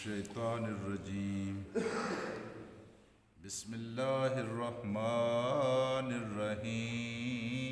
الشيطان الرجيم بسم الله الرحمن الرحيم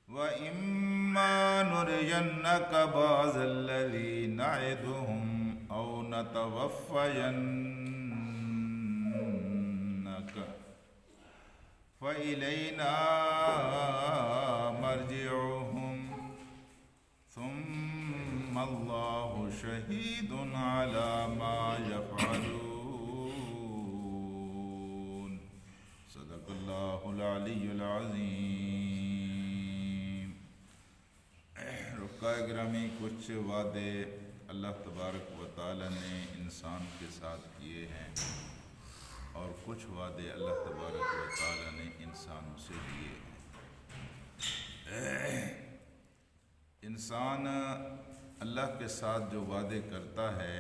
وإما نرينك بعض الذي نعدهم أو نتوفينك فإلينا مرجعهم ثم الله شهيد على ما يفعلون صدق الله العلی العظیم۔ رکاء گرامی، کچھ وعدے اللہ تبارک و تعالی نے انسان کے ساتھ کیے ہیں اور کچھ وعدے اللہ تبارک و تعالی نے انسانوں سے لیے ہیں۔ انسان اللہ کے ساتھ جو وعدے کرتا ہے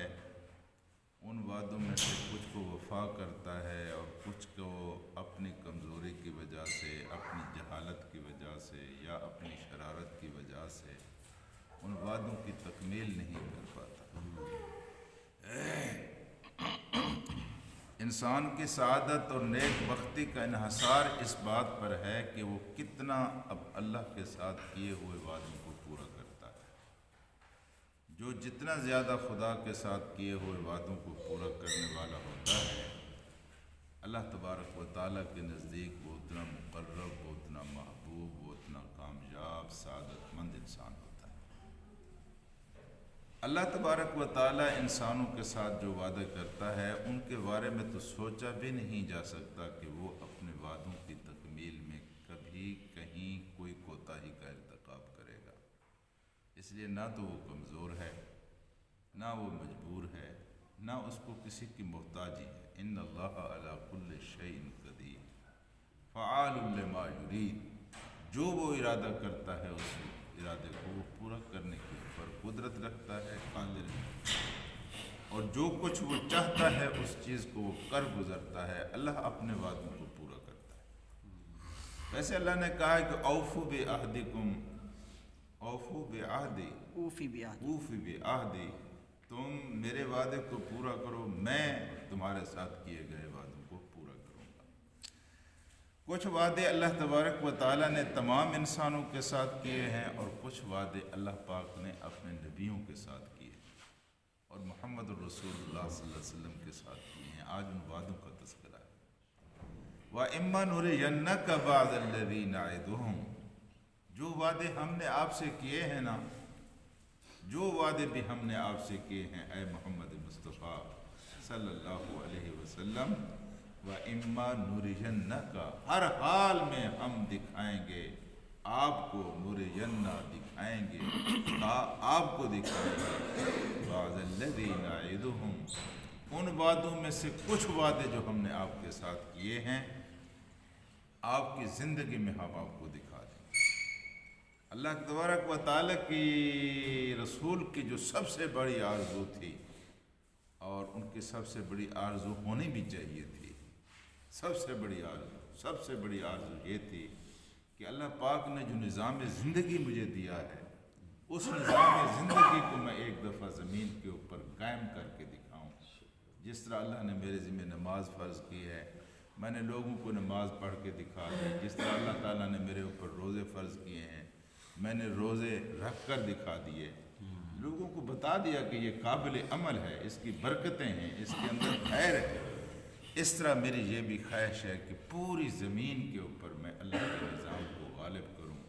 ان وعدوں میں سے کچھ کو وفا کرتا ہے اور کچھ کو اپنی کمزوری کی وجہ سے، اپنی جہالت کی وجہ سے یا اپنی شرارت کی وجہ سے ان وعدوں کی تکمیل نہیں کر پاتا۔ انسان کی سعادت اور نیک بختی کا انحصار اس بات پر ہے کہ وہ کتنا اب اللہ کے ساتھ کیے ہوئے وعدوں کو پورا کرتا ہے۔ جو جتنا زیادہ خدا کے ساتھ کیے ہوئے وعدوں کو پورا کرنے والا ہوتا ہے، اللہ تبارک و تعالیٰ کے نزدیک وہ اتنا مقرب، وہ اتنا محبوب، وہ اتنا کامیاب، سعادت مند انسان ہوتا ہے۔ اللہ تبارک و تعالیٰ انسانوں کے ساتھ جو وعدے کرتا ہے ان کے بارے میں تو سوچا بھی نہیں جا سکتا کہ وہ اپنے وعدوں کی تکمیل میں کبھی کہیں کوئی کوتاہی کا ارتکاب کرے گا۔ اس لیے نہ تو وہ کمزور ہے، نہ وہ مجبور ہے، نہ اس کو کسی کی محتاجی ہے۔ ان اللہ علی کل شیء قدیر فعال لما یرید۔ جو وہ ارادہ کرتا ہے اس ارادے کو وہ پورا کرنے کے اوپر قدرت رکھتا ہے، قادر ہے، اور جو کچھ وہ چاہتا ہے اس چیز کو وہ کر گزرتا ہے۔ اللہ اپنے وعدوں کو پورا کرتا ہے۔ ویسے اللہ نے کہا ہے کہ اوفوا بعہدکم، اوفوا بعہدی، اوفی بعہدی، تم میرے وعدے کو پورا کرو، میں تمہارے ساتھ کیے گئے وعدوں کو پورا کروں گا۔ کچھ وعدے اللہ تبارک و تعالیٰ نے تمام انسانوں کے ساتھ کیے ہیں اور کچھ وعدے اللہ پاک نے اپنے نبیوں کے ساتھ کیے اور محمد الرسول اللہ صلی اللہ علیہ وسلم کے ساتھ کیے ہیں۔ آج ان وعدوں کا تذکرہ ہے۔ وَإِمَّا نُرِيَنَّكَ بَعْضَ الَّذِي نَعِدُهُمْ، جو وعدے ہم نے آپ سے کیے ہیں نا، جو وعدے بھی ہم نے آپ سے کیے ہیں اے محمد مصطفیٰ صلی اللہ علیہ وسلم، وَإِمَّا نُرِيَنَّكَ، ہر حال میں ہم دکھائیں گے آپ کو، نُرِيَنَّا دکھائیں گے، آپ کو دکھائیں گے، بَعْضَ الَّذِي نَعِدُهُمْ، ان وعدوں میں سے کچھ وعدے جو ہم نے آپ کے ساتھ کیے ہیں آپ کی زندگی میں ہم آپ کو دکھا دیں۔ اللہ تبارک و تعالیٰ کی رسول کی جو سب سے بڑی آرزو تھی اور ان کی سب سے بڑی آرزو ہونی بھی چاہیے تھی، سب سے بڑی آرزو یہ تھی کہ اللہ پاک نے جو نظام زندگی مجھے دیا ہے اس نظام زندگی کو میں ایک دفعہ زمین کے اوپر قائم کر کے دکھاؤں۔ جس طرح اللہ نے میرے ذمہ نماز فرض کی ہے، میں نے لوگوں کو نماز پڑھ کے دکھا دی۔ جس طرح اللہ تعالیٰ نے میرے اوپر روزے فرض کیے ہیں، میں نے روزے رکھ کر دکھا دیے، لوگوں کو بتا دیا کہ یہ قابل عمل ہے، اس کی برکتیں ہیں، اس کے اندر خیر ہے۔ اس طرح میری یہ بھی خواہش ہے کہ پوری زمین کے اوپر میں اللہ کے نظام کو غالب کروں،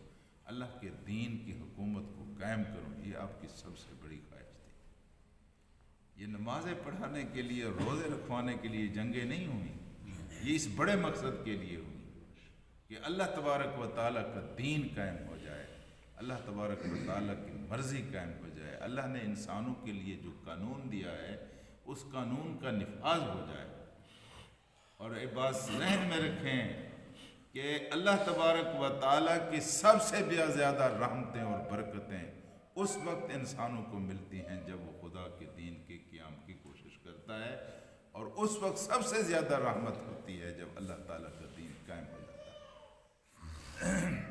اللہ کے دین کی حکومت کو قائم کروں۔ یہ آپ کی سب سے بڑی خواہش تھی۔ یہ نمازیں پڑھانے کے لیے، روزے رکھوانے کے لیے جنگیں نہیں ہوئیں، یہ اس بڑے مقصد کے لیے ہوئی کہ اللہ تبارک و تعالیٰ کا دین قائم ہو جائے، اللہ تبارک و تعالیٰ کی مرضی قائم ہو جائے، اللہ نے انسانوں کے لیے جو قانون دیا ہے اس قانون کا نفاذ ہو جائے۔ اور ایک بات ذہن میں رکھیں کہ اللہ تبارک و تعالیٰ کی سب سے زیادہ رحمتیں اور برکتیں اس وقت انسانوں کو ملتی ہیں جب وہ خدا کے دین کے قیام کی کوشش کرتا ہے، اور اس وقت سب سے زیادہ رحمت ہوتی ہے جب اللہ تعالیٰ کا دین قائم ہو جاتا ہے۔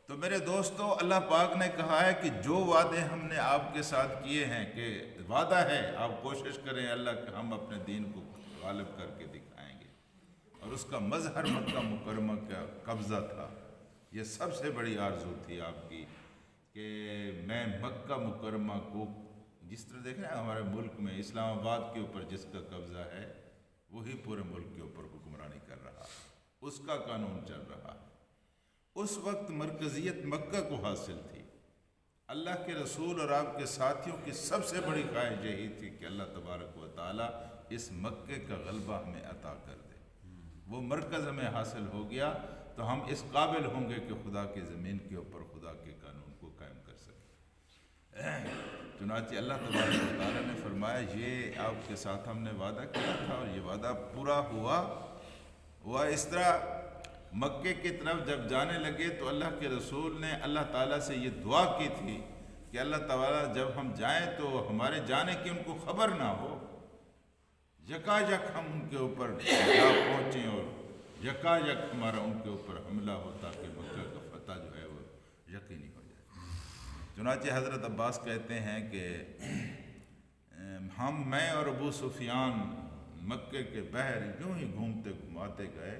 تو میرے دوستو، اللہ پاک نے کہا ہے کہ جو وعدے ہم نے آپ کے ساتھ کیے ہیں، کہ وعدہ ہے آپ کوشش کریں اللہ کہ ہم اپنے دین کو غالب کر کے دکھائیں گے، اور اس کا مظہر مکہ مکرمہ کا قبضہ تھا۔ یہ سب سے بڑی آرزو تھی آپ کی کہ میں مکہ مکرمہ کو، جس طرح دیکھ رہے ہیں ہمارے ملک میں اسلام آباد کے اوپر جس کا قبضہ ہے وہی پورے ملک کے اوپر حکمرانی کر رہا، اس کا قانون چل رہا۔ اس وقت مرکزیت مکہ کو حاصل تھی۔ اللہ کے رسول اور آپ کے ساتھیوں کی سب سے بڑی خواہش یہی تھی کہ اللہ تبارک و تعالیٰ اس مکے کا غلبہ ہمیں عطا کر دے۔ وہ مرکز ہمیں حاصل ہو گیا تو ہم اس قابل ہوں گے کہ خدا کی زمین کے اوپر خدا کے قانون کو قائم کر سکیں۔ چنانچہ اللہ تبارک و تعالیٰ نے فرمایا یہ آپ کے ساتھ ہم نے وعدہ کیا تھا، اور یہ وعدہ پورا ہوا اس طرح۔ مکے کی طرف جب جانے لگے تو اللہ کے رسول نے اللہ تعالیٰ سے یہ دعا کی تھی کہ اللہ تعالیٰ جب ہم جائیں تو ہمارے جانے کی ان کو خبر نہ ہو، یکایک ہم ان کے اوپر جا پہنچیں اور یکایک ہمارا ان کے اوپر حملہ ہو تاکہ مکہ کا فتح جو ہے وہ یقینی ہو جائے۔ چنانچہ حضرت عباس کہتے ہیں کہ میں اور ابو سفیان مکے کے بحر یوں ہی گھومتے گھماتے گئے،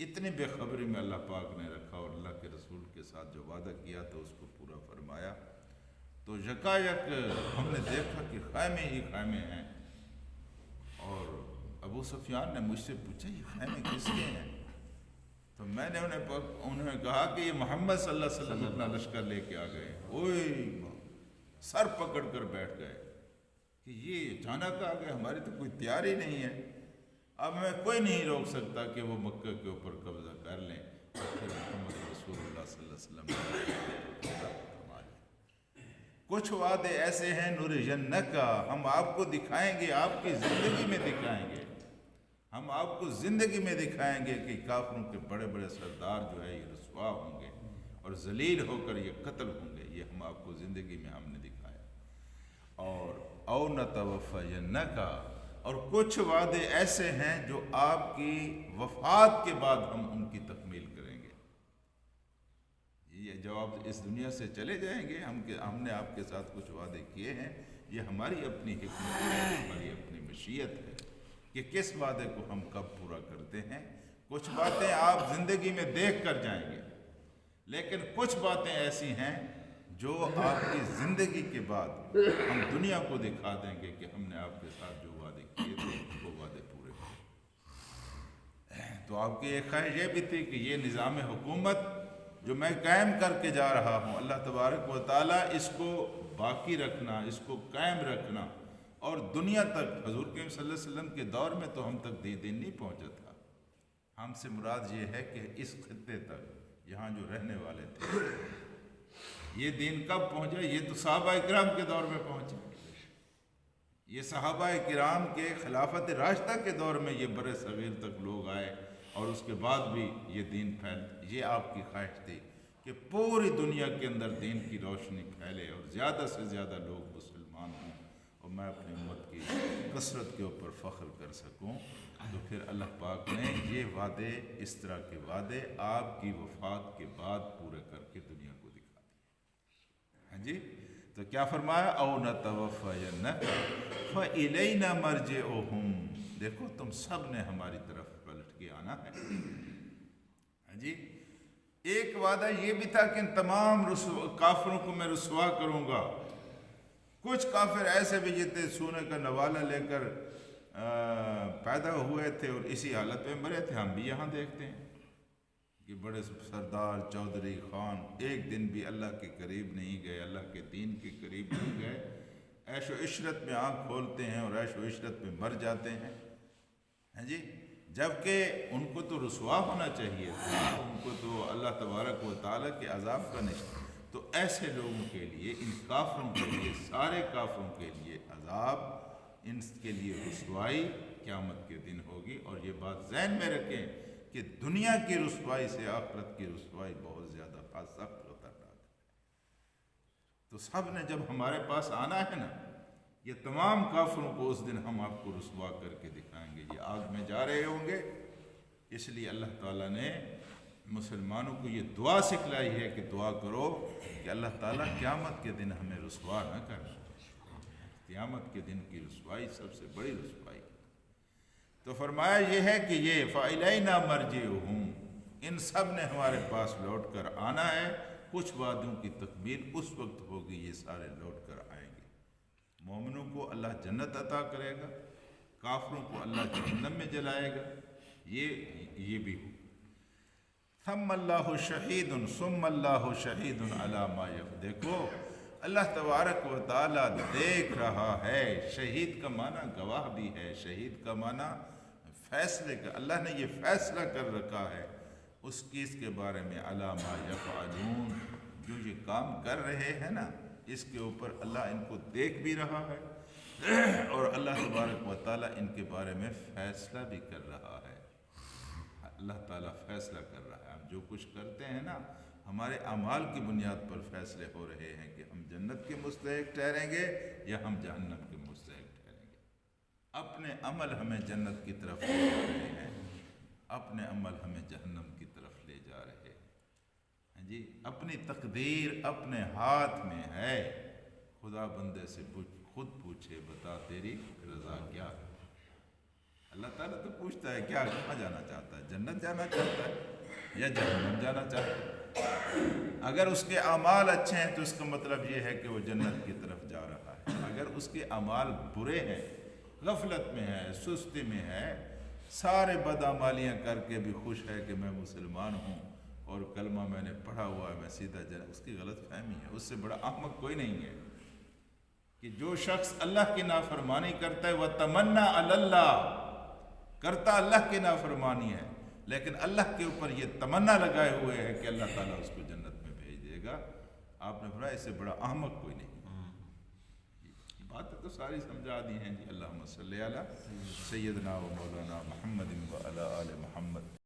اتنی بے خبری میں اللہ پاک نے رکھا، اور اللہ کے رسول کے ساتھ جو وعدہ کیا تھا اس کو پورا فرمایا۔ تو یکایک ہم نے دیکھا کہ خیمے ہی خیمے ہیں، اور ابو سفیان نے مجھ سے پوچھا یہ خیمے کس کے ہیں؟ تو میں نے انہوں نے کہا کہ یہ محمد صلی اللہ علیہ وسلم اپنا لشکر لے کے آ گئے۔ اوہ، سر پکڑ کر بیٹھ گئے کہ یہ اچانک آ گئے، ہماری تو کوئی تیاری نہیں ہے، اب میں کوئی نہیں روک سکتا کہ وہ مکہ کے اوپر قبضہ کر لیں، اور پھر محمد رسول اللہ صلی اللہ علیہ وسلم کچھ وعدے ایسے ہیں نُرِيَنَّكَ، ہم آپ کو دکھائیں گے، آپ کی زندگی میں دکھائیں گے، ہم آپ کو زندگی میں دکھائیں گے کہ کافروں کے بڑے بڑے سردار جو ہے یہ رسوا ہوں گے اور ذلیل ہو کر یہ قتل ہوں گے، یہ ہم آپ کو زندگی میں ہم نے دکھایا۔ اور اَوْ نَتَوَفَّيَنَّكَ، اور کچھ وعدے ایسے ہیں جو آپ کی وفات کے بعد ہم ان کی تکمیل کریں گے۔ یہ جب آپ اس دنیا سے چلے جائیں گے، ہم نے آپ کے ساتھ کچھ وعدے کیے ہیں، یہ ہماری اپنی حکمت ہے، ہماری اپنی مشیت ہے کہ کس وعدے کو ہم کب پورا کرتے ہیں۔ کچھ باتیں آپ زندگی میں دیکھ کر جائیں گے، لیکن کچھ باتیں ایسی ہیں جو آپ کی زندگی کے بعد ہم دنیا کو دکھا دیں گے کہ ہم نے آپ کے ساتھ جو وعدے کیے تھے وہ وعدے پورے ہوئے۔ تو آپ کی ایک خواہش یہ بھی تھی کہ یہ نظام حکومت جو میں قائم کر کے جا رہا ہوں، اللہ تبارک و تعالیٰ اس کو باقی رکھنا، اس کو قائم رکھنا، اور دنیا تک حضور کریم صلی اللہ علیہ وسلم کے دور میں تو ہم تک دین نہیں پہنچا تھا۔ ہم سے مراد یہ ہے کہ اس خطے تک یہاں جو رہنے والے تھے، یہ دین کب پہنچا؟ یہ تو صحابہ اکرام کے دور میں پہنچا۔ یہ صحابہ کرام کے خلافت راشدہ کے دور میں یہ برے صغیر تک لوگ آئے، اور اس کے بعد بھی یہ دین یہ آپ کی خواہش تھی کہ پوری دنیا کے اندر دین کی روشنی پھیلے اور زیادہ سے زیادہ لوگ مسلمان ہوں، اور میں اپنی امت کی کثرت کے اوپر فخر کر سکوں۔ تو پھر اللہ پاک نے یہ وعدے، اس طرح کے وعدے آپ کی وفات کے بعد پورے کر کے دنیا کو دکھا دیے۔ ہاں جی، تو کیا فرمایا؟ اَوْ نَتَوَفَّيَنَّكَ فَإِلَيْنَا مَرْجِعُهُمْ، دیکھو تم سب نے ہماری طرف پلٹ کے آنا ہے۔ ہاں جی، ایک وعدہ یہ بھی تھا کہ ان تمام کافروں کو میں رسوا کروں گا۔ کچھ کافر ایسے بھی جتنے سونے کا نوالہ لے کر پیدا ہوئے تھے اور اسی حالت میں مرے تھے، ہم بھی یہاں دیکھتے ہیں کہ بڑے سردار چودھری خان ایک دن بھی اللہ کے قریب نہیں گئے، اللہ کے دین کے قریب نہیں گئے، عیش و عشرت میں آنکھ کھولتے ہیں اور عیش و عشرت میں مر جاتے ہیں۔ ہاں جی، جبکہ ان کو تو رسوا ہونا چاہیے تھا، ان کو تو اللہ تبارک و تعالیٰ کے عذاب کا نشان. تو ایسے لوگوں کے لیے، ان کافروں کے لیے، سارے کافروں کے لیے عذاب، ان کے لیے رسوائی قیامت کے دن ہوگی. اور یہ بات ذہن میں رکھیں کہ دنیا کی رسوائی سے آخرت کی رسوائی بہت زیادہ سخت خطرناک ہے. تو سب نے جب ہمارے پاس آنا ہے نا، یہ تمام کافروں کو اس دن ہم آپ کو رسوا کر کے دکھائیں گے. یہ آگ میں جا رہے ہوں گے. اس لیے اللہ تعالیٰ نے مسلمانوں کو یہ دعا سکھلائی ہے کہ دعا کرو کہ اللہ تعالیٰ قیامت کے دن ہمیں رسوا نہ کرنا. قیامت کے دن کی رسوائی سب سے بڑی رسوائی. تو فرمایا یہ ہے کہ یہ فَإِلَيْنَا مَرْجِعُهُمْ، ان سب نے ہمارے پاس لوٹ کر آنا ہے. کچھ وعدوں کی تکمیل اس وقت ہوگی، یہ سارے لوٹ کر آئیں گے. مومنوں کو اللہ جنت عطا کرے گا، کافروں کو اللہ جہنم میں جلائے گا. یہ بھی ہو. ثم اللہ شہید ثم اللہ شہید علی ما یفعلون. دیکھو اللہ تبارک و تعالیٰ دیکھ رہا ہے. شہید کا معنی گواہ بھی ہے، شہید کا معنی فیصلے کا. اللہ نے یہ فیصلہ کر رکھا ہے اس چیز کے بارے میں، علی ما یفعلون، جو یہ کام کر رہے ہیں نا، اس کے اوپر اللہ ان کو دیکھ بھی رہا ہے اور اللہ تبارک و تعالیٰ ان کے بارے میں فیصلہ بھی کر رہا ہے. اللہ تعالیٰ فیصلہ کر رہا ہے. ہم جو کچھ کرتے ہیں نا، ہمارے اعمال کی بنیاد پر فیصلے ہو رہے ہیں کہ ہم جنت کے مستحق ٹھہریں گے یا ہم جہنم کے مستحق ٹھہریں گے. اپنے عمل ہمیں جنت کی طرف لے جا رہے ہیں، اپنے عمل ہمیں جہنم کی طرف لے جا رہے ہیں. جی اپنی تقدیر اپنے ہاتھ میں ہے. خدا بندے سے خود پوچھے، بتا تیری رضا کیا ہے. اللہ تعالیٰ تو پوچھتا ہے کیا کہاں جانا چاہتا ہے، جنت جانا چاہتا ہے یا جہنم جانا چاہتا ہے. اگر اس کے اعمال اچھے ہیں تو اس کا مطلب یہ ہے کہ وہ جنت کی طرف جا رہا ہے. اگر اس کے اعمال برے ہیں، غفلت میں ہے، سستی میں ہے، سارے بدعمالیاں کر کے بھی خوش ہے کہ میں مسلمان ہوں اور کلمہ میں نے پڑھا ہوا ہے، میں سیدھا جنت، اس کی غلط فہمی ہے. اس سے بڑا احمق کوئی نہیں ہے کہ جو شخص اللہ کی نافرمانی کرتا ہے وہ تمنا اللہ کرتا، اللہ کی نافرمانی ہے، لیکن اللہ کے اوپر یہ تمنا لگائے ہوئے ہے کہ اللہ تعالیٰ اس کو جنت میں بھیج دے گا. آپ نے فرمایا اس سے بڑا احمق کوئی نہیں. باتیں تو ساری سمجھا دی ہیں جی. اللہم صلی علی سیدنا و مولانا محمد و علی آل محمد.